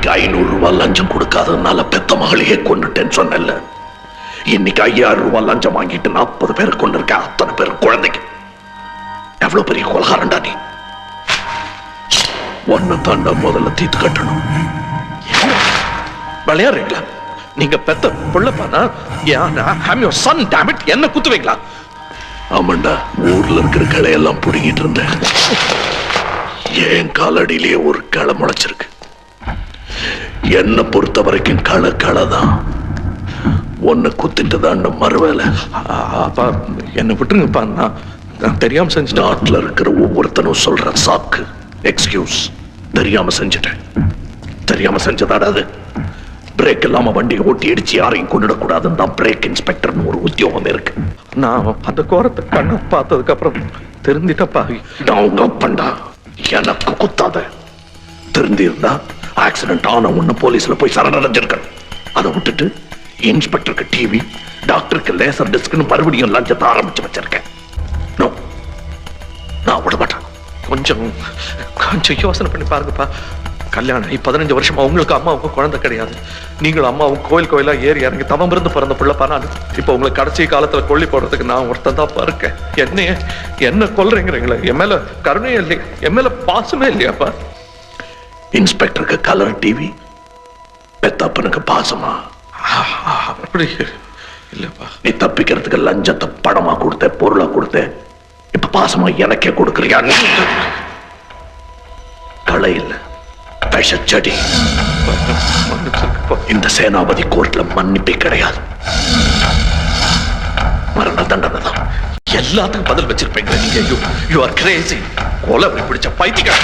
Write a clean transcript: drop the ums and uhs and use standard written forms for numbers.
அன்னைக்கு 500 ரூபாய் லஞ்சம் கொடுக்காததுனால பெத்த மகளையே கொண்டுட்டேன்னு சொன்னேன்ல. இன்னைக்கு 5000 ரூபாய் லஞ்சம் வாங்கிட்டு 40 பேர் கொண்டிருக்க. அத்தனை பேர் குழந்தைங்க. எவ்வளவு பெரிய கொலகாரண்டா நீ. ஒன்ன தாண்டா முதல்ல தீத்து கட்டணும். விளையாடுறீங்களா? நீங்க பெத்த புள்ளப்பானா? என்ன குத்துவீங்களா? ஆமாண்டா, ஊர்ல இருக்கிற களையெல்லாம் புடுங்கிட்டு இருந்தேன். என் காலடியிலேயே ஒரு களை முளைச்சிருக்கு. என்ன பொறுத்த வரைக்கும் களை தான். ஒன்னு குத்திட்டு தான் மறுவேலை. அப்பா என்ன விட்டுருங்கப்பா, நான் தெரியாம செஞ்சு. நாட்டில் இருக்கிற ஒவ்வொருத்தனும் சொல்ற சாக்கு எக்ஸ்கியூஸ். தெரியாம செஞ்சுட்டேன். தெரியாம செஞ்சதாடாது. பிரேக் இல்லாம வண்டியை ஓட்டி அடிச்சு யாரையும் கொண்டுடக்கூடாதுன்னு தான் பிரேக் இன்ஸ்பெக்டர்னு ஒரு உத்தியோகம் இருக்கு. நான் அந்த கோரத்தை கண்ண பார்த்ததுக்கு அப்புறம் திருந்திட்டப்பா. நான் உங்க அப்பண்டா, எனக்கு குத்தாத. திருந்திருந்தா ஆக்சிடென்ட் ஆன உன்ன போலீஸ்ல போய் சரணடைஞ்சிருக்கணும். அதை விட்டுட்டு இன்ஸ்பெக்டருக்கு டிவி, டாக்டருக்கு லேசர் டிஸ்க்னு மறுபடியும் லஞ்சத்தை ஆரம்பிச்சு வச்சிருக்கேன். நான் விட மாட்டேன். கொஞ்சம் யோசனை பண்ணி பாருங்கப்பா. கல்யாணம் 15 வருஷமா உங்களுக்கு அம்மாவுக்கும் குழந்தை கிடையாது. நீங்களும் அம்மாவும் கோயிலா ஏறி இறங்கி தவம் இருந்து பிறந்த பிள்ளைப்பா. நான் இப்ப உங்களுக்கு கடைசி காலத்துல கொல்லி போடுறதுக்கு நான் ஒருத்தன் தான் இருக்கேன். என்ன கொல்றீங்கிறீங்களே? என் மேல கருணையே இல்லையா? என் மேல பாசமே இல்லையாப்பா? இன்ஸ்பெக்டருக்கு கலர் டிவி, பெத்தப்பனுக்கு பாசமா? அப்படி இல்லப்பா. நீ தப்பிக்கிறதுக்கு லஞ்சத்தை பணமா கொடுத்த, பொருளா கொடுத்த. இப்ப பாசமா எனக்கே கொடுக்கறியா? களை இல்ல, விஷச்செடி. இந்த சேனாபதி கோர்ட்ல மன்னிப்பே கிடையாது. மரண தண்டனை தான். எல்லாத்துக்கும் பதில் வச்சிருப்பீங்க நீங்க. You are crazy. கொலை பிடிச்ச பைத்தியம்.